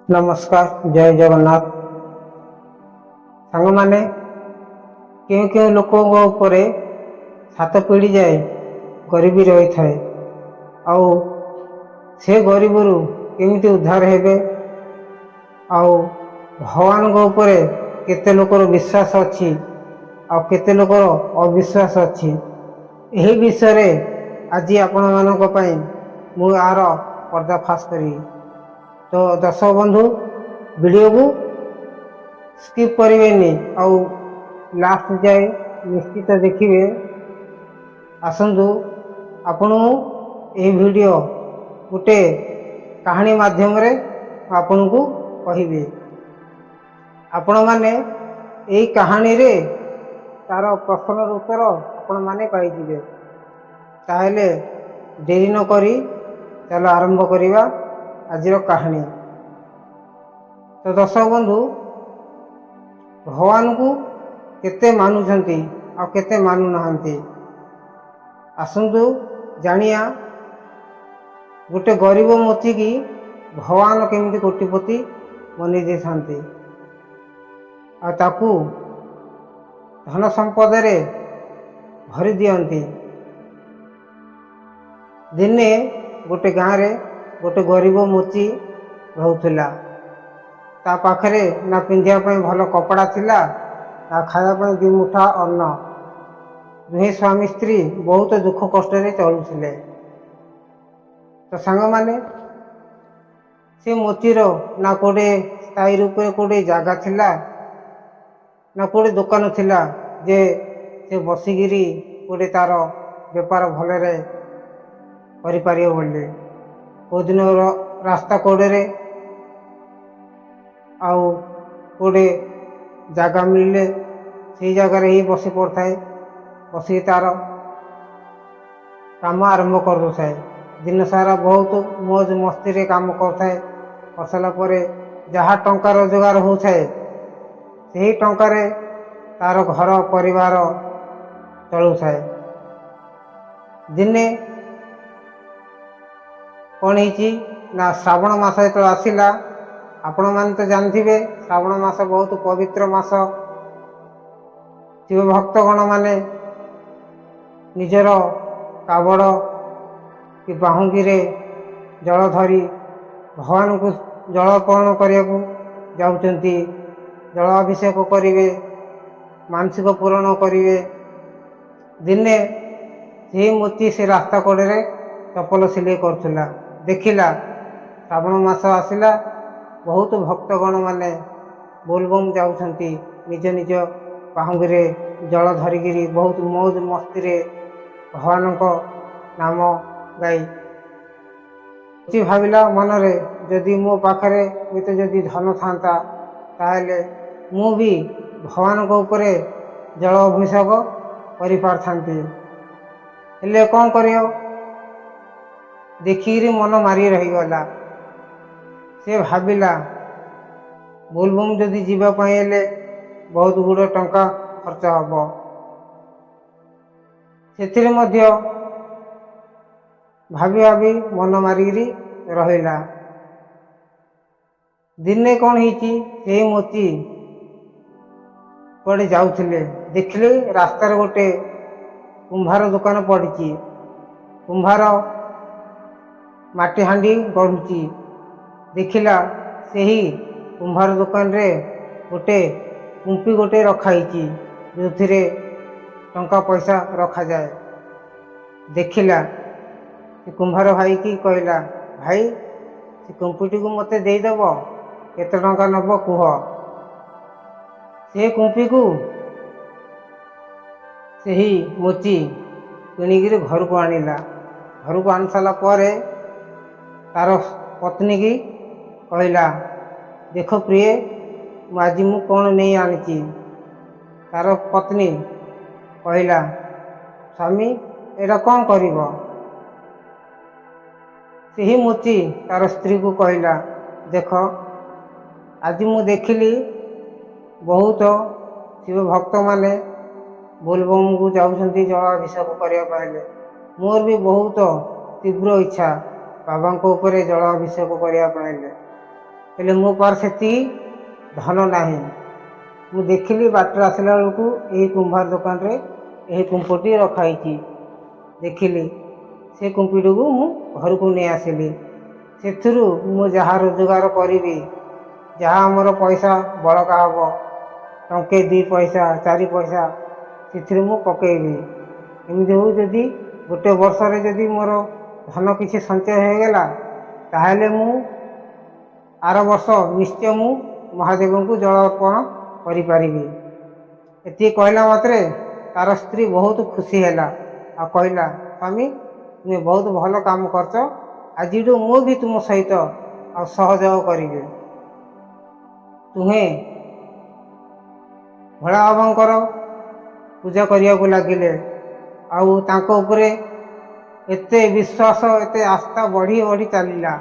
नमस्कार जय जगन्नाथ सांग माने क्यों क्यों लोकों उपरे सात पीढ़ी जाए गरीबी रही थाए आउ से गरीबरू केमिति उद्धार हेबे आउ भगवान उपरे केते लोकर विश्वास अच्छी आउ केते लोकर अविश्वास अच्छी यही विषय आज आपण मानक पई मु आर पर्दाफाश करी। तो दर्शक बंधु वीडियो को स्किप करेंगे आउ लास्ट जाए निश्चित देखिए। आसंतु आपण ये वीडियो गोटे कहानी माध्यम रे आपण को कहिबे। आपण माने यही कहानी रे तार प्रश्न उत्तर आपण माने पाई दिबे। ताहेले देरी न करी चलो आरंभ करिवा आजिर कहानी। तो दर्शक बंधु भगवान को केते मानुछंती आ केते मानु नहांती आसंतु जानिया गोटे गरीब मोती की भगवान केमिति कोटिपति बनी दे थांती आ ताकू धन संपद रे भरी दियंती। दिने गोटे गाँव रे गोटे गरीब मोची रहुला। ता पाखरे ना पिंधिया पई भल कपड़ा थिला ना खाया पई दि मुठा अन्न। दुहे स्वामी स्त्री बहुत दुख कष्ट रे चलुथिले। तो सांग माने से मोचीर ना कोडे स्थायी रूप में कोडे जागा थिला ना कोडे दुकान थिला जे से बसिगिरी कोडे तार व्यापार भलरे करि पारियो बोले। दिन रास्ता कोड़े आउ कोड़े जगह मिलले से जगह ही बसी पड़ता है। बसी तार काम आरंभ कर दे। दिन सारा बहुत मौज मस्ती रे काम करता कर सारा पर जहाँ टंका रोजगार होता है से टंका रे तार घर परिवार चलू थाए। दिने कौन ना श्रावण मास जो आसला आपण मैंने तो जानते श्रावण मास बहुत पवित्र मास। शिव भक्तगण माने निजर कावड़ कि बाहुंगी जल धरी भगवान को जल अर्पण करने को जाउचंती। जल अभिषेक करिवे मानसिक पूरण करिवे। दिने से मोती से रास्ता कड़े चपल सिलाई करुला देखिला श्रावण मास आसला बहुत भक्तगण माने बोलबम जाउछंती निज निज बाहुंगी जल धरिकी बहुत मौज मस्ती रे भगवान नाम गाई। भाविला मनरे जदि मो पाखरे तो जदि धन था ताहले मु भी भगवान को ऊपर जल अभिषेक करि पारथांती। हेले कौन करियो देखिरी मन मारी रहीगला। से भाविला बोलबम जदि जीवाई हेले बहुत गुड़ टंका खर्च हम से भाभी भाभी मन मारिकी रहिला। दिने कौन ही मोती कड़े जाउथिले देखिले रास्तार गोटे कुंभार दुकान पड़ी। कुंभार माटी हांडी गढ़ुची देखिला से ही कुंभार दुकान रे गोटे कुंपी गोटे रखाई जो थिरे टंका पैसा रखा जाए। देखिला से कुंभार भाई की कहला भाई से कुंपीटी को मते देदेव केते टंका नब कुह। से कुंपी को से ही मोची किणिकी घर को आनिला। घर को आनी सारा पर तार पत्नी की कहला देख प्रिय आज मु कौन नहीं आनी। तार पत्नी कहला स्वामी एटा कौन करिब। से ही मोची तार स्त्री को कहला देख आज मु देखिली बहुत शिव भक्त माने बोलबम को जाउछंती जल अभिषेक करने। मोर भी बहुत तीव्र इच्छा बाबा ऊपर जल अभिषेक करने। ହେଲେ ମୋ ପାଖରେ ସେତିକି ଧନ ନାହିଁ। ମୁଁ ଦେଖିଲି ବାଟରେ ଆସିଲା ବେଳକୁ ଏହି କୁମ୍ଭାର ଦୋକାନରେ ଏହି କୁମ୍ପଟି ରଖାହେଇଛି। ଦେଖିଲି ସେ କୁମ୍ପିଟିକୁ ମୁଁ ଘରକୁ ନେଇ ଆସିଲି। ସେଥିରୁ ମୁଁ ଯାହା ରୋଜଗାର କରିବି, ଯାହା ଆମର ପଇସା ବଳକା ହେବ, ଟଙ୍କେ 2 ପଇସା 4 ପଇସା, ସେଥିରେ ମୁଁ ପକାଇବି। ଏମିତି ହଉ ଯଦି ଗୋଟେ ବର୍ଷରେ ଯଦି ମୋର ଧନ କିଛି ସଞ୍ଚୟ ହୋଇଗଲା, ତାହେଲେ ମୁଁ ଆର ବର୍ଷ ନିଶ୍ଚୟ ମୁଁ ମହାଦେବଙ୍କୁ ଜଳ ଅର୍ପଣ କରିପାରିବି। ଏତିକି କହିଲା ମାତ୍ରେ ତାର ସ୍ତ୍ରୀ ବହୁତ ଖୁସି ହେଲା ଆଉ କହିଲା, ସ୍ୱାମୀ ତୁମେ ବହୁତ ଭଲ କାମ କରିଛ, ଆଜିଠୁ ମୁଁ ବି ତୁମ ସହିତ ଆଉ ସହଯୋଗ କରିବି। ତୁମେ ଭୋଳା ବାବାଙ୍କର ପୂଜା କରିବାକୁ ଲାଗିଲେ ଆଉ ତାଙ୍କ ଉପରେ ଏତେ ବିଶ୍ୱାସ, ଏତେ ଆସ୍ଥା ବଢ଼ି ବଢ଼ି ଚାଲିଲା।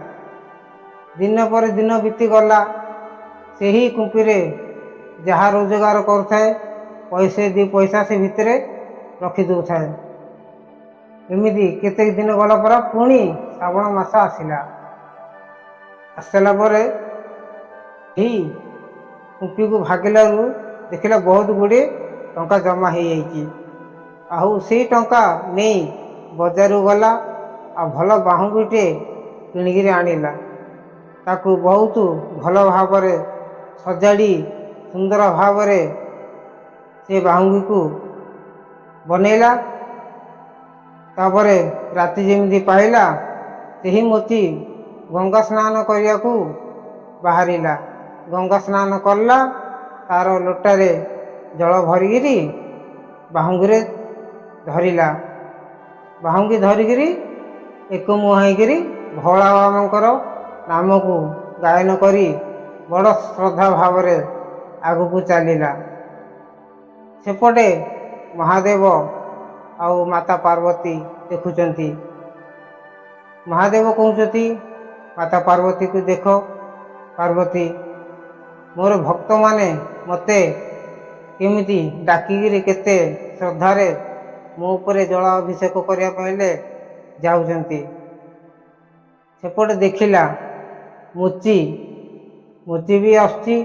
ଦିନ ପରେ ଦିନ ବିତିଗଲା। ସେହି କୁମ୍ପିରେ ଯାହା ରୋଜଗାର କରୁଥାଏ, ପଇସା 2 ପଇସା ସେ ଭିତରେ ରଖିଦେଉଥାଏ। ଏମିତି କେତେ ଦିନ ଗଲା ପରେ ପୁଣି ଶ୍ରାବଣ ମାସ ଆସିଲା। ଆସିଲା ପରେ ଏହି କୁମ୍ପିକୁ ଭାଗିଲାରୁ ଦେଖିଲା ବହୁତ ଗୁଡ଼ିଏ ଟଙ୍କା ଜମା ହୋଇଯାଇଛି। ଆଉ ସେଇ ଟଙ୍କା ନେଇ ବଜାରକୁ ଗଲା ଆଉ ଭଲ ବାହୁଙ୍ଗିଟିଏ କିଣିକିରି ଆଣିଲା। ତାକୁ ବହୁତ ଭଲ ଭାବରେ ସଜାଡ଼ି ସୁନ୍ଦର ଭାବରେ ସେ ବାହୁଙ୍ଗିକୁ ବନେଇଲା। ତାପରେ ରାତି ଯେମିତି ପାଇଲା, ସେହି ମୋଚି ଗଙ୍ଗା ସ୍ନାନ କରିବାକୁ ବାହାରିଲା। ଗଙ୍ଗା ସ୍ନାନ କଲା, ତାର ଲୋଟାରେ ଜଳ ଭରିକିରି ବାହୁଙ୍ଗିରେ ଧରିଲା। ବାହୁଙ୍ଗି ଧରିକିରି ଏକମୁହାଁ ହେଇକିରି ଭୋଳା ବାବାଙ୍କର ନାମକୁ ଗାୟନ କରି ବଡ଼ ଶ୍ରଦ୍ଧା ଭାବରେ ଆଗକୁ ଚାଲିଲା। ସେପଟେ ମହାଦେବ ଆଉ ମାତା ପାର୍ବତୀ ଦେଖୁଛନ୍ତି। ମହାଦେବ କହୁଛନ୍ତି ମାତା ପାର୍ବତୀକୁ, ଦେଖ ପାର୍ବତୀ, ମୋର ଭକ୍ତମାନେ ମୋତେ କେମିତି ଡାକିକିରି କେତେ ଶ୍ରଦ୍ଧାରେ ମୋ ଉପରେ ଜଳ ଅଭିଷେକ କରିବା ପାଇଁ ଯାଉଛନ୍ତି। ସେପଟେ ଦେଖିଲା ମୁଚି ବି ଆସୁଛି।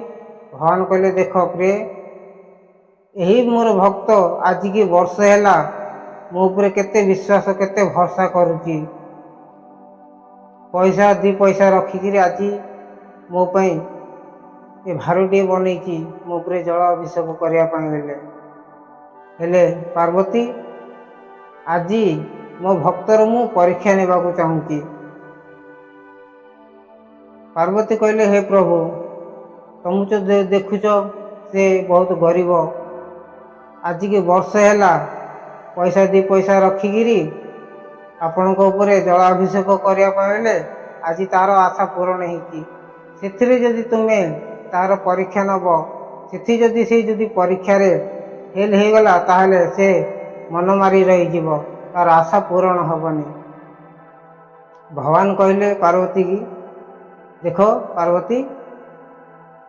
ଭଗବାନ କହିଲେ, ଦେଖ ପ୍ରିୟ, ଏହି ମୋର ଭକ୍ତ ଆଜିକି ବର୍ଷେ ହେଲା ମୋ ଉପରେ କେତେ ବିଶ୍ୱାସ, କେତେ ଭରସା କରୁଛି। ପଇସା 2 ପଇସା ରଖିକିରି ଆଜି ମୋ ପାଇଁ ଏ ଭାରୁଟିଏ ବନେଇଛି ମୋ ଉପରେ ଜଳ ଅଭିଷେକ କରିବା ପାଇଁ। ହେଲେ ପାର୍ବତୀ, ଆଜି ମୋ ଭକ୍ତର ମୁଁ ପରୀକ୍ଷା ନେବାକୁ ଚାହୁଁଛି। ପାର୍ବତୀ କହିଲେ, ହେ ପ୍ରଭୁ, ତମେ ତ ଦେଖୁଛ ସେ ବହୁତ ଗରିବ। ଆଜିକି ବର୍ଷେ ହେଲା ପଇସା 2 ପଇସା ରଖିକିରି ଆପଣଙ୍କ ଉପରେ ଜଳାଭିଷେକ କରିବା ପାଇଁ ହେଲେ ଆଜି ତାର ଆଶା ପୂରଣ ହେଇଛି। ସେଥିରେ ଯଦି ତୁମେ ତାର ପରୀକ୍ଷା ନେବ, ଯଦି ପରୀକ୍ଷାରେ ଫେଲ୍ ହେଇଗଲା, ତାହେଲେ ସେ ମନ ମାରି ରହିଯିବ, ତାର ଆଶା ପୂରଣ ହେବନି। ଭଗବାନ କହିଲେ ପାର୍ବତୀ କି, ଦେଖ ପାର୍ବତୀ,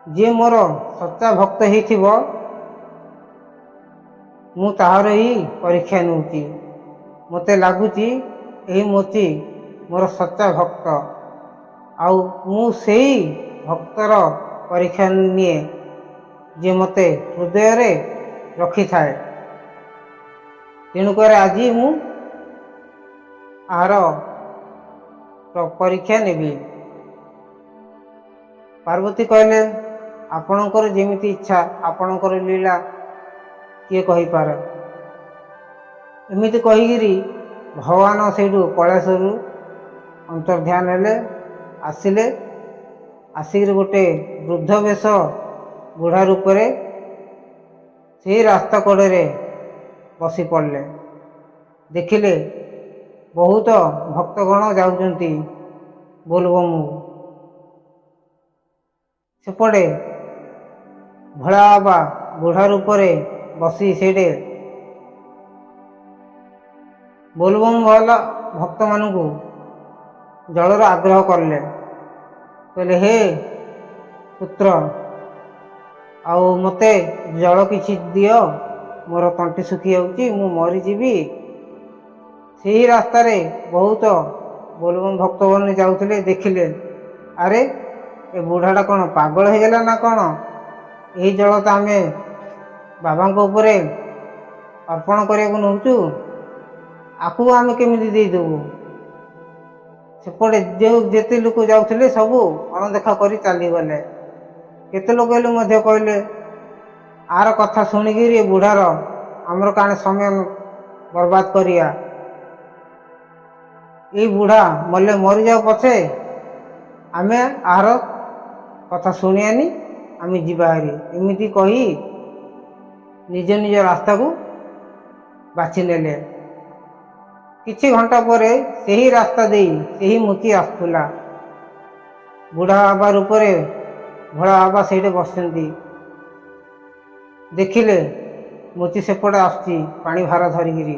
ଯିଏ ମୋର ସଚ୍ଚା ଭକ୍ତ ହେଇଥିବ, ମୁଁ ତାହାର ହିଁ ପରୀକ୍ଷା ନେଉଛି। ମୋତେ ଲାଗୁଛି ଏହି ମୋଚି ମୋର ସଚ୍ଚା ଭକ୍ତ, ଆଉ ମୁଁ ସେଇ ଭକ୍ତର ପରୀକ୍ଷା ନିଏ ଯିଏ ମୋତେ ହୃଦୟରେ ରଖିଥାଏ। ତେଣୁକରି ଆଜି ମୁଁ ଆହାର ପରୀକ୍ଷା ନେବି। ପାର୍ବତୀ କହିଲେ, ଆପଣଙ୍କର ଯେମିତି ଇଚ୍ଛା, ଆପଣଙ୍କର ଲୀଳା କିଏ କହିପାରେ। ଏମିତି କହିକିରି ଭଗବାନ ସେଇଠୁ କୈଳାସରୁ ଅନ୍ତର୍ଧ୍ୟାନ ହେଲେ। ଆସିକିରି ଗୋଟେ ବୃଦ୍ଧ ବେଶ ବୁଢ଼ା ରୂପରେ ସେଇ ରାସ୍ତା କଡ଼ରେ ବସି ପଡ଼ିଲେ। ଦେଖିଲେ ବହୁତ ଭକ୍ତଗଣ ଯାଉଛନ୍ତି ବୋଲବମ୍। ସେପଟେ ଭୋଳା ବାବା ବୁଢ଼ା ରୂପରେ ବସି ସେଇଠି ବୋଲବମ୍ ବାଲା ଭକ୍ତମାନଙ୍କୁ ଜଳର ଆଗ୍ରହ କଲେ। କହିଲେ, ହେ ପୁତ୍ର, ଆଉ ମୋତେ ଜଳ କିଛି ଦିଅ, ମୋର ତଣ୍ଟି ଶୁଖି ଯାଉଛି, ମୁଁ ମରିଯିବି। ସେହି ରାସ୍ତାରେ ବହୁତ ବୋଲବମ୍ ଭକ୍ତମାନେ ଯାଉଥିଲେ। ଦେଖିଲେ, ଆରେ ଏ ବୁଢ଼ାଟା କ'ଣ ପାଗଳ ହେଇଗଲା ନା କ'ଣ? ଏହି ଜଳ ତ ଆମେ ବାବାଙ୍କ ଉପରେ ଅର୍ପଣ କରିବାକୁ ନେଉଛୁ, ଆକୁ ଆମେ କେମିତି ଦେଇଦେବୁ? ସେପଟେ ଯେତେ ଲୋକ ଯାଉଥିଲେ ସବୁ ଅଣଦେଖା କରି ଚାଲିଗଲେ। କେତେ ଲୋକ ହେଲେ ମଧ୍ୟ କହିଲେ, ଆର କଥା ଶୁଣିକିରି ଏ ବୁଢ଼ାର ଆମର କାଣା ସମୟ ବର୍ବାଦ କରିବା, ଏଇ ବୁଢ଼ା ମଲେ ମରିଯାଉ ପଛେ ଆମେ ଆର କଥା ଶୁଣିଆନି, ଆମେ ଯିବା ହାରି। ଏମିତି କହି ନିଜ ନିଜ ରାସ୍ତାକୁ ବାଛି ନେଲେ। କିଛି ଘଣ୍ଟା ପରେ ସେହି ରାସ୍ତା ଦେଇ ସେହି ମୁଚି ଆସୁଥିଲା। ବୁଢ଼ା ବାବା ରୂପରେ ଭୋଳା ବାବା ସେଇଠି ବସିଛନ୍ତି। ଦେଖିଲେ ମୁଚି ସେପଟେ ଆସୁଛି ପାଣି ଭାର ଧରିକିରି।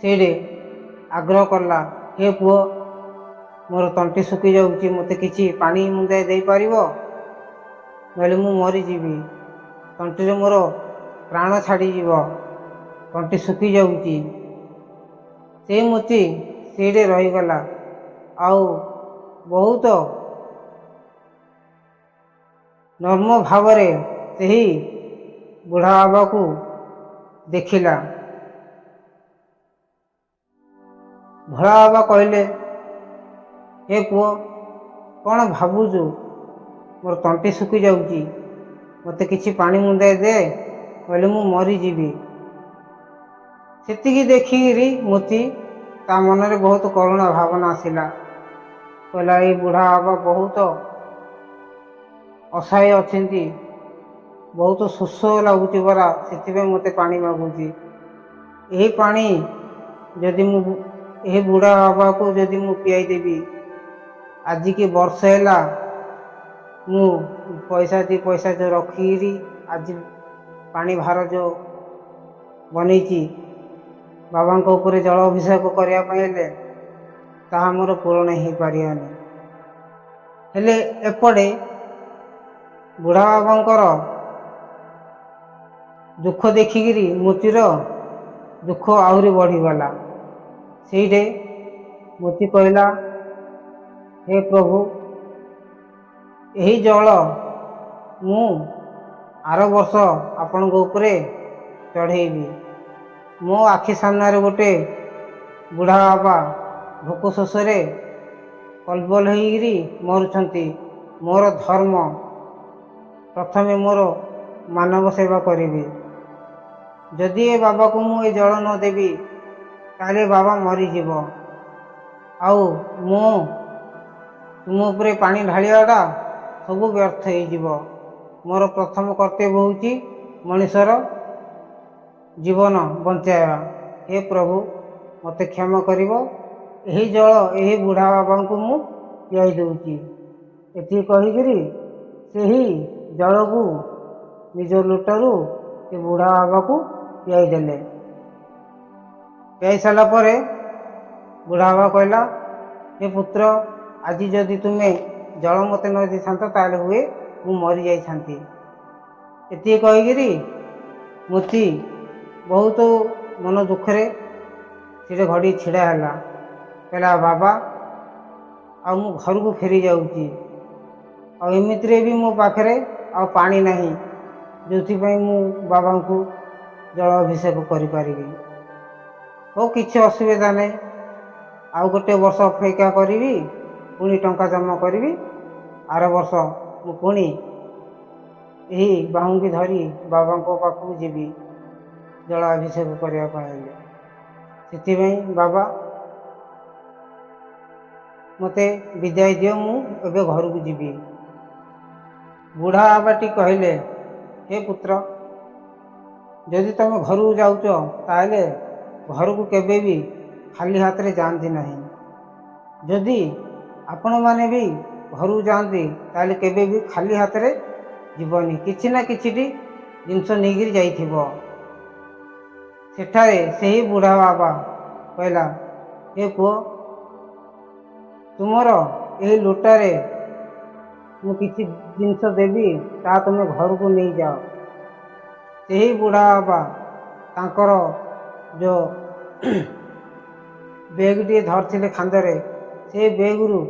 ସେଇଠି ଆଗ୍ରହ କଲା, ହେ ପୁଅ, ମୋର ତଣ୍ଟି ଶୁଖି ଯାଉଛି, ମୋତେ କିଛି ପାଣି ମୁନ୍ଦାଏ ଦେଇପାରିବ? ନହେଲେ ମୁଁ ମରିଯିବି, ତଣ୍ଟିରେ ମୋର ପ୍ରାଣ ଛାଡ଼ିଯିବ, ତଣ୍ଟି ଶୁଖି ଯାଉଛି। ସେଇ ମୁଚି ସେଇଠି ରହିଗଲା ଆଉ ବହୁତ ନର୍ମ ଭାବରେ ସେହି ବୁଢ଼ା ବାବାକୁ ଦେଖିଲା। ଭୋଳା ବାବା କହିଲେ, ହେ ପୁଅ, କ'ଣ ଭାବୁଛୁ? ମୋର ତଣ୍ଟି ଶୁଖି ଯାଉଛି, ମୋତେ କିଛି ପାଣି ମୁନ୍ଦାଏ ଦେ, କହିଲେ ମୁଁ ମରିଯିବି। ସେତିକି ଦେଖିକିରି ମୁଚି ତା ମନରେ ବହୁତ କରୁଣା ଭାବନା ଆସିଲା। କହିଲା, ଏଇ ବୁଢ଼ା ବାବା ବହୁତ ଅସହାୟ ଅଛନ୍ତି, ବହୁତ ଶୋଷ ଲାଗୁଛି ପରା, ସେଥିପାଇଁ ମୋତେ ପାଣି ମାଗୁଛି। ଏହି ପାଣି ଯଦି ମୁଁ ଏହି ବୁଢ଼ା ବାବାକୁ ଯଦି ମୁଁ ପିଆଇ ଦେବି, ଆଜିକି ବର୍ଷ ହେଲା ମୁଁ ପଇସା ଦୁଇ ପଇସା ଯେଉଁ ରଖିକିରି ଆଜି ପାଣି ଭାର ଯେଉଁ ବନେଇଛି ବାବାଙ୍କ ଉପରେ ଜଳ ଅଭିଷେକ କରିବା ପାଇଁ ହେଲେ ତାହା ମୋର ପୂରଣ ହେଇପାରିବନି। ହେଲେ ଏପଟେ ବୁଢ଼ା ବାବାଙ୍କର ଦୁଃଖ ଦେଖିକିରି ମୁଚିର ଦୁଃଖ ଆହୁରି ବଢ଼ିଗଲା। ସେଇଠି ମୁଚି କହିଲା, ହେ ପ୍ରଭୁ, ଏହି ଜଳ ମୁଁ ଆର ବର୍ଷ ଆପଣଙ୍କ ଉପରେ ଚଢ଼େଇବି। ମୋ ଆଖି ସାମ୍ନାରେ ଗୋଟେ ବୁଢ଼ା ବାବା ଭୋକ ଶୋଷରେ କଲବଲ ହେଇକିରି ମରୁଛନ୍ତି। ମୋର ଧର୍ମ, ପ୍ରଥମେ ମୋର ମାନବ ସେବା କରିବି। ଯଦି ଏ ବାବାକୁ ମୁଁ ଏ ଜଳ ନ ଦେବି ତାହେଲେ ବାବା ମରିଯିବ, ଆଉ ମୁଁ ତୁମ ଉପରେ ପାଣି ଢାଳିବାଟା ସବୁ ବ୍ୟର୍ଥ ହେଇଯିବ। ମୋର ପ୍ରଥମ କର୍ତ୍ତବ୍ୟ ହେଉଛି ମଣିଷର ଜୀବନ ବଞ୍ଚାଇବା। ହେ ପ୍ରଭୁ, ମୋତେ କ୍ଷମା କରିବ, ଏହି ଜଳ ଏହି ବୁଢ଼ା ବାବାଙ୍କୁ ମୁଁ ପିଆଇ ଦେଉଛି। ଏତିକି କହିକିରି ସେହି ଜଳକୁ ନିଜ ଲୋଟରୁ ସେ ବୁଢ଼ା ବାବାକୁ ପିଆଇ ଦେଲେ। ପିଆଇ ସାରିଲା ପରେ ବୁଢ଼ା ବାବା କହିଲା, ହେ ପୁତ୍ର, ଆଜି ଯଦି ତୁମେ ଜଳ ମୋତେ ନ ଦେଇଥାନ୍ତ ତାହେଲେ ହୁଏ ମୁଁ ମରିଯାଇଥାନ୍ତି। ଏତିକି କହିକିରି ମୁଚି ବହୁତ ମନ ଦୁଃଖରେ ସେଠି ଘଡ଼ି ଛିଡ଼ା ହେଲା। କହିଲା, ବାବା, ଆଉ ମୁଁ ଘରକୁ ଫେରି ଯାଉଛି, ଆଉ ଏମିତିରେ ବି ମୋ ପାଖରେ ଆଉ ପାଣି ନାହିଁ ଯେଉଁଥିପାଇଁ ମୁଁ ବାବାଙ୍କୁ ଜଳ ଅଭିଷେକ କରିପାରିବି। ହଉ, କିଛି ଅସୁବିଧା ନାହିଁ, ଆଉ ଗୋଟେ ବର୍ଷ ଅପେକ୍ଷା କରିବି, ପୁଣି ଟଙ୍କା ଜମା କରିବି, ଆର ବର୍ଷ ମୁଁ ପୁଣି ଏହି ବାହୁଙ୍କି ଧରି ବାବାଙ୍କ ପାଖକୁ ଯିବି ଜଳ ଅଭିଷେକ କରିବା ପାଇଁ ହେଲେ। ସେଥିପାଇଁ ବାବା ମୋତେ ବିଦାୟ ଦିଅ, ମୁଁ ଏବେ ଘରକୁ ଯିବି। ବୁଢ଼ା ବାବାଟି କହିଲେ, ହେ ପୁତ୍ର, ଯଦି ତୁମେ ଘରକୁ ଯାଉଛ ତାହେଲେ ଘରକୁ କେବେ ବି ଖାଲି ହାତରେ ଯାଆନ୍ତି ନାହିଁ। ଯଦି ଆପଣମାନେ ବି ଘରକୁ ଯାଆନ୍ତି ତାହେଲେ କେବେ ବି ଖାଲି ହାତରେ ଯିବନି, କିଛି ନା କିଛିଟି ଜିନିଷ ନେଇକରି ଯାଇଥିବ। ସେଠାରେ ସେହି ବୁଢ଼ା ବାବା କହିଲା, ହେ ପୁଅ, ତୁମର ଏହି ଲୋଟାରେ ମୁଁ କିଛି ଜିନିଷ ଦେବି, ତାହା ତୁମେ ଘରକୁ ନେଇଯାଅ। ସେହି ବୁଢ଼ା ବାବା ତାଙ୍କର ଯେଉଁ ବ୍ୟାଗ୍ଟିଏ ଧରିଥିଲେ ଖାନ୍ଦରେ, ସେ ବ୍ୟାଗ୍ରୁ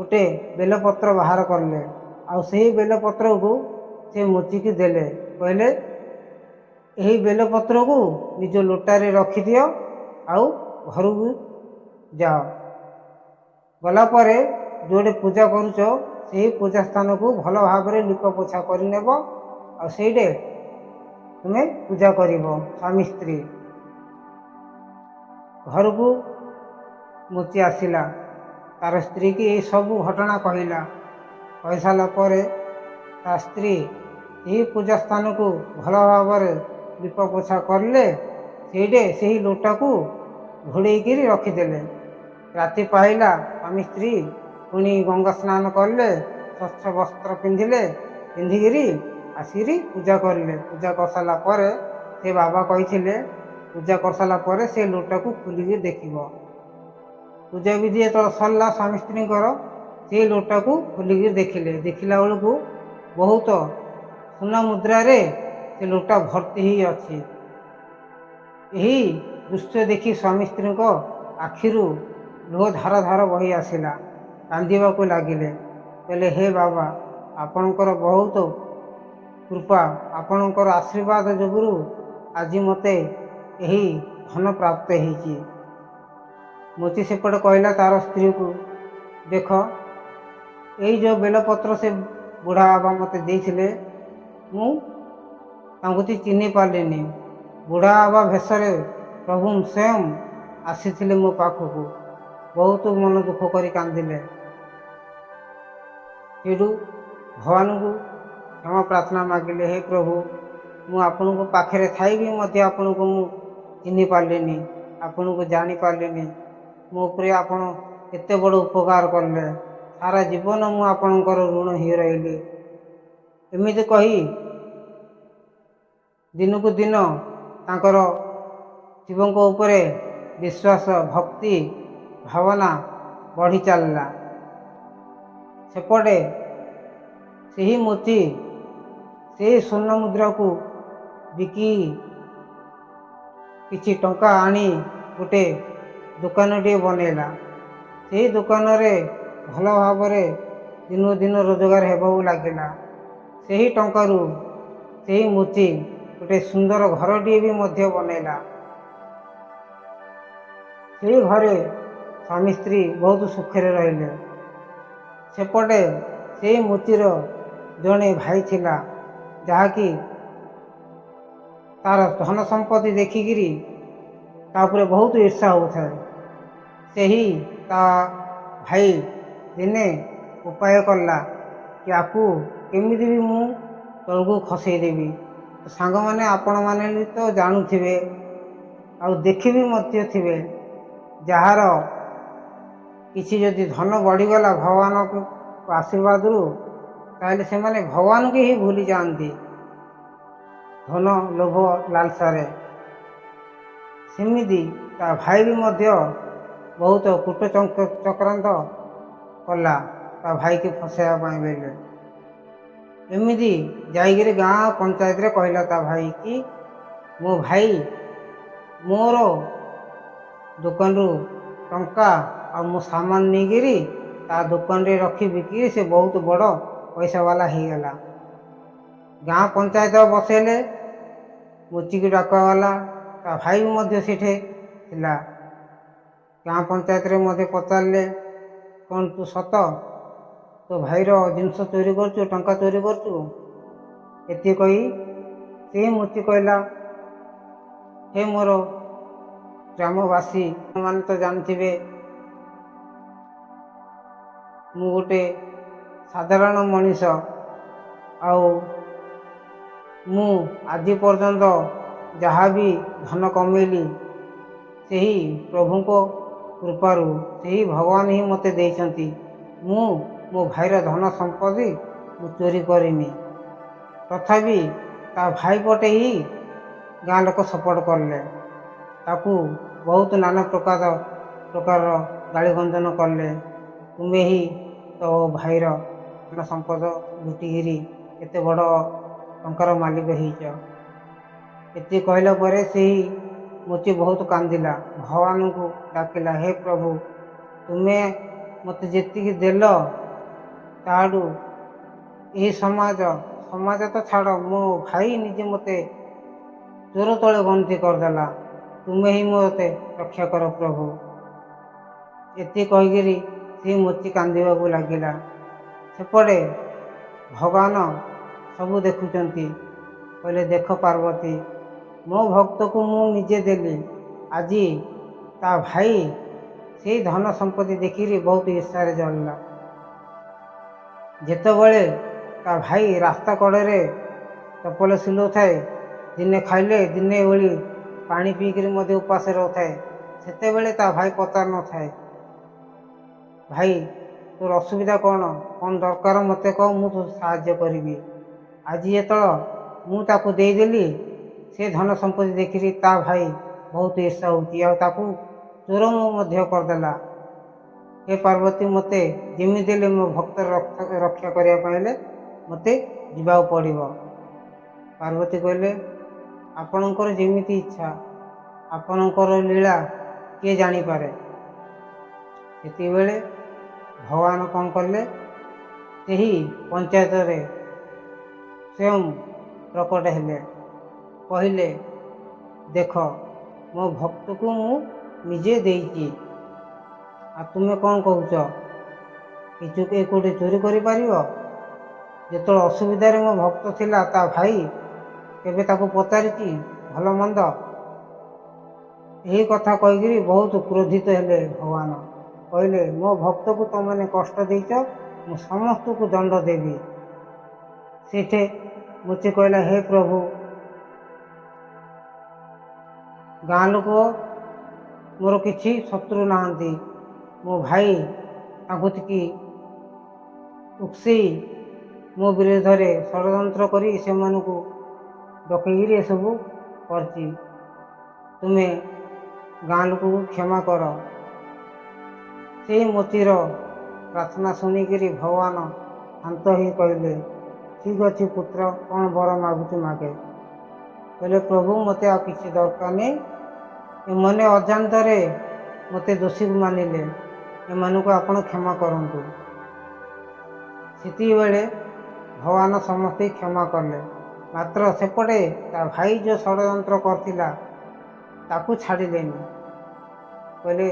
गोटे बेलपत्र बाहर कले आउ से बेलपत्र को से मुचिकी देले कहले यही बेलपत्र को निज लोटारे रखी दियो आउ घर को जाओ गला परे जोड़े पूजा करुच से पूजा स्थान को भल भाव लिप पोछा करनेब आईडे तुम्हें पूजा कर स्वामी स्त्री घर को मुची आसला तार स्त्री की यही सब घटना कहला कही सारा ता स्त्री यही पूजा स्थान को भल भाव लिप पोछा करले से लोटा को घोड़े रखीदे राति पाइला स्वामी स्त्री पुणी गंगा स्नान कले स्वच्छ वस्त्र पिंधिले पिंधिकी आसिकी पूजा करले पूजा कर सारा से बाबा कही पूजा कर सारा से लोटा को खोलिकी देखिब पूजा विधि जो सरला स्वामी स्त्री से लोटा को खोलिकी देखिले देखला बेलू बहुत सुना मुद्रा रे से लोटा भर्ती ही अच्छी यही दृश्य देखी स्वामी स्त्री आखिरू लुह धार धार बही आसला कांदीबा को लगिले कहले हे बाबा आपणकर बहुत कृपा आपणकर आशीर्वाद जोगुरु आज मते यही धन प्राप्त होती मुची सेपटे कहला तार स्त्री को देख यही जो बेलपत्र से बुढ़ा बाबा मते देइथिले मुझे चिन्ह पारे बुढ़ा बाबा भेषरे प्रभु स्वयं आसी मो पाखक बहुत मन दुख कर कांदिले सेठू भगवान को क्षमा प्रार्थना मागिले हे प्रभु मु आपण को पाखे थी भी आपण को मु चिन्ह पारे आपण को जानी पारे मो उपरे आपण एते बड़ उपकार कले सारा जीवन मु आपणकर ऋण ही रही एमती कही दिन को दिन तांकर शिव उपरे विश्वास भक्ति भावना बढ़ी चलला सेपटे से ही मुची से स्वर्ण मुद्रा को बिकी किछि टंका आनी गोटे दुकान टे बनैला से दुकान रे भल भाव दिन दिन रोजगार हेबा लगिला से ही टंकारु से ही मुची गोटे सुंदर घरटी भी मध्य बनैला से घरे स्वामी स्त्री बहुत सुखरे रहिले सेपटे से मुचीर जड़े भाई थिला जहाँकि तार धन संपत्ति देखिकी तापर बहुत ईर्षा होता है से ही ता भाई दिने उपाय कला कि आपू केमी भी मु तलू खसईदेवी तो सांग मैंने आपण मैंने तो जानूवे आ देखी भी थे जार किसी जदि धन बढ़ीगला भगवान को आशीर्वाद ताले से माने भगवान के ही भूली जाती धन लोभ लालसारे सेमिदी ता भाई भी मध्य बहुत कूट चक्रांत कला ता भाई के फसाइबा बेले एमती जाइए गाँ पंचायत रे कहला ता भाई कि मो भाई मोर दुकान रु टंका आ मो सामान नहीं ता दुकान रे रखी बिक्री से बहुत बड़ पैसा वाला हो गला गाँ पंचायत बसैले मुची की डाकवाला ता भाई भी मध्य सेठे थिला गाँ पंचायत रे मध्य पचारे कौन तू सत तो भाईर जिनस चोरी करचु टंका चोरी करचु एति कही से मुची कहला हे मोर ग्रामवासी मैंने तो जानथिबे मु गोटे साधारण मनीष मु आज पर्यंत जहाँ भी धन कमेली से ही प्रभु को कृपारू से ही भगवान ही मते देइछंती मु मो भाईर धन संपत्ति मु चोरी करमी तथापि ता भाई पटे ही गाँ लोक सपोर्ट करले ताकू बहुत नाना प्रकार गाड़ी गंजन कले तुम्हें ही तो भाईर धन संपद लुटिकी एत बड़ टंकार मालिक होती कहला परे से ही मुची बहुत कांदिला भगवान को डाकिला हे प्रभु तुम्हें ମୋତେ ଯେତିକି ଦେଲ ତାଠୁ ଏହି ସମାଜ ତ ଛାଡ଼, ମୋ ଭାଇ ନିଜେ ମୋତେ ଚୋର ତଳେ ଗଣତି କରିଦେଲା। ତୁମେ ହିଁ ମୋତେ ରକ୍ଷା କର ପ୍ରଭୁ। ଏତେ କହିକିରି ସେ ମୋଚି କାନ୍ଦିବାକୁ ଲାଗିଲା। ସେପଟେ ଭଗବାନ ସବୁ ଦେଖୁଛନ୍ତି। କହିଲେ, ଦେଖ ପାର୍ବତୀ, ମୋ ଭକ୍ତକୁ ମୁଁ ନିଜେ ଦେଲି। ଆଜି ତା ଭାଇ ସେଇ ଧନ ସମ୍ପତ୍ତି ଦେଖିକିରି ବହୁତ ଈର୍ଷାରେ ଜଳିଲା। ଯେତେବେଳେ ତା ଭାଇ ରାସ୍ତା କଡ଼ରେ ଚପଲ ସିଲଉଥାଏ, ଦିନେ ଖାଇଲେ ଦିନେ ଓଳି ପାଣି ପିଇକିରି ମଧ୍ୟ ଉପାସ ରହୁଥାଏ, ସେତେବେଳେ ତା ଭାଇ ପଚାରୁ ନଥାଏ, ଭାଇ ତୋର ଅସୁବିଧା କ'ଣ ଦରକାର ମୋତେ କହ, ମୁଁ ତୋ ସାହାଯ୍ୟ କରିବି। ଆଜି ଯେତେବେଳେ ମୁଁ ତାକୁ ଦେଇଦେଲି, ସେ ଧନ ସମ୍ପତ୍ତି ଦେଖିରି ତା ଭାଇ ବହୁତ ଈର୍ଷା ହେଉଛି, ଆଉ ତାକୁ ଚୋର ମଧ୍ୟ କରିଦେଲା। ହେ ପାର୍ବତୀ, ମୋତେ ଯେମିତି ହେଲେ ମୋ ଭକ୍ତର ରକ୍ଷା କରିବା ପାଇଁ ହେଲେ ମୋତେ ଯିବାକୁ ପଡ଼ିବ। ପାର୍ବତୀ କହିଲେ, ଆପଣଙ୍କର ଯେମିତି ଇଚ୍ଛା, ଆପଣଙ୍କର ଲୀଳା କିଏ ଜାଣିପାରେ। ସେତେବେଳେ ଭଗବାନ କ'ଣ କଲେ, ସେହି ପଞ୍ଚାୟତରେ ସ୍ୱୟଂ ପ୍ରକଟ ହେଲେ। କହିଲେ, ଦେଖ ମୋ ଭକ୍ତକୁ ମୁଁ ନିଜେ ଦେଇଛି, ଆଉ ତୁମେ କ'ଣ କହୁଛ? ଏ କୋଉଠି ଚୋରି କରିପାରିବ? ଯେତେବେଳେ ଅସୁବିଧାରେ ମୋ ଭକ୍ତ ଥିଲା, ତା ଭାଇ କେବେ ତାକୁ ପଚାରିଛି ଭଲ ମନ୍ଦ? ଏହି କଥା କହିକିରି ବହୁତ କ୍ରୋଧିତ ହେଲେ ଭଗବାନ। କହିଲେ, ମୋ ଭକ୍ତକୁ ତୁମମାନେ କଷ୍ଟ ଦେଇଛ, ମୁଁ ସମସ୍ତଙ୍କୁ ଦଣ୍ଡ ଦେବି। ସେଠି ମୋଚି କହିଲା, ହେ ପ୍ରଭୁ, ଗାଁ ଲୋକ ମୋର କିଛି ଶତ୍ରୁ ନାହାନ୍ତି। ମୋ ଭାଇ ତାଙ୍କୁ ଟିକେ ଉକସେଇ ମୋ ବିରୋଧରେ ଷଡ଼ଯନ୍ତ୍ର କରି ସେମାନଙ୍କୁ ଡକେଇକିରି ଏସବୁ କରିଛି। ତୁମେ ଗାଁ ଲୋକକୁ କ୍ଷମା କର। ସେଇ ମୋଚିର ପ୍ରାର୍ଥନା ଶୁଣିକିରି ଭଗବାନ ଶାନ୍ତ ହୋଇ କହିଲେ, ଠିକ୍ ଅଛି ପୁତ୍ର, କ'ଣ ବର ମାଗୁଛୁ ମାଗେ। କହିଲେ, ପ୍ରଭୁ ମୋତେ ଆଉ କିଛି ଦରକାର ନାହିଁ। ଏମାନେ ଅଜାଣତରେ ମୋତେ ଦୋଷୀ ମାନିଲେ, ଏମାନଙ୍କୁ ଆପଣ କ୍ଷମା କରନ୍ତୁ। ସେତିକିବେଳେ ଭଗବାନ ସମସ୍ତେ କ୍ଷମା କଲେ। ମାତ୍ର ସେପଟେ ତା ଭାଇ ଯେଉଁ ଷଡ଼ଯନ୍ତ୍ର କରିଥିଲା ତାକୁ ଛାଡ଼ିଲେନି। କହିଲେ,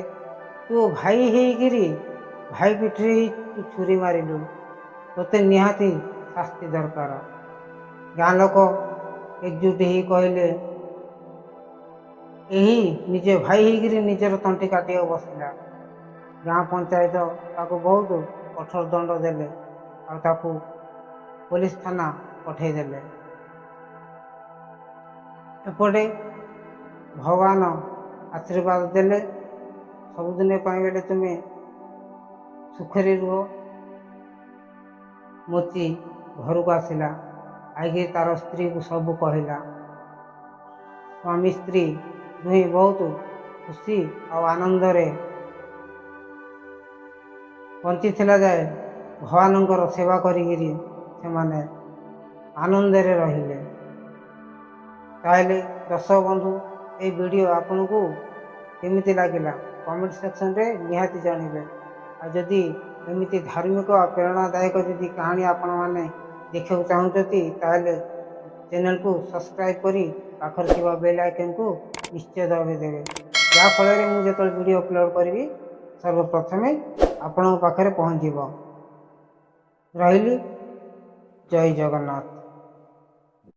ତୁ ଭାଇ ହେଇକିରି ଭାଇ ପିଠିରେ ତୁ ଛୁରୀ ମାରିଲୁ, ତୋତେ ନିହାତି ଶାସ୍ତି ଦରକାର। ଗାଁ ଲୋକ ଏକଜୁଟ ହେଇ କହିଲେ, ଏହି ନିଜ ଭାଇ ହେଇକିରି ନିଜର ତଣ୍ଟି କାଟିବାକୁ ବସିଲା। ଗାଁ ପଞ୍ଚାୟତ ତାକୁ ବହୁତ କଠୋର ଦଣ୍ଡ ଦେଲେ, ଆଉ ତାକୁ ପୋଲିସ ଥାନା ପଠାଇଦେଲେ। ଏପଟେ ଭଗବାନ ଆଶୀର୍ବାଦ ଦେଲେ, ସବୁଦିନ ପାଇଁ ବେଲେ ତୁମେ ସୁଖରେ ରୁହ। ମୋଚି ଘରକୁ ଆସିଲା, ଆଇକି ତାର ସ୍ତ୍ରୀକୁ ସବୁ କହିଲା। ସ୍ୱାମୀ ସ୍ତ୍ରୀ ଦୁହେଁ ବହୁତ ଖୁସି ଆଉ ଆନନ୍ଦରେ ବଞ୍ଚିଥିଲା ଯାଏ ଭଗବାନଙ୍କର ସେବା କରିକିରି ସେମାନେ ଆନନ୍ଦରେ ରହିଲେ। ତାହେଲେ ଦର୍ଶକ ବନ୍ଧୁ, এই ଭିଡ଼ିଓ ଆପଣଙ୍କୁ କେମିତି ଲାଗିଲା କମେଣ୍ଟ ସେକ୍ସନରେ ନିହାତି ଜଣାଇବେ। ଆଉ ଯଦି ଏମିତି ଧାର୍ମିକ ପ୍ରେରଣାଦାୟକ ଯଦି କାହାଣୀ ଆପଣମାନେ ଦେଖିବାକୁ ଚାହୁଁଛନ୍ତି, ତାହେଲେ ଚ୍ୟାନେଲକୁ ସବସ୍କ୍ରାଇବ୍ କରି ପାଖରେ ଥିବା ବେଲ୍ ଆଇକନ୍କୁ ନିଶ୍ଚୟ ଦବାଇଦେବେ, ଯାହାଫଳରେ ମୁଁ ଯେତେବେଳେ ଭିଡ଼ିଓ ଅପଲୋଡ଼ କରିବି ସର୍ବପ୍ରଥମେ ଆପଣଙ୍କ ପାଖରେ ପହଞ୍ଚିବ। ରହିଲି, ଜୟ ଜଗନ୍ନାଥ।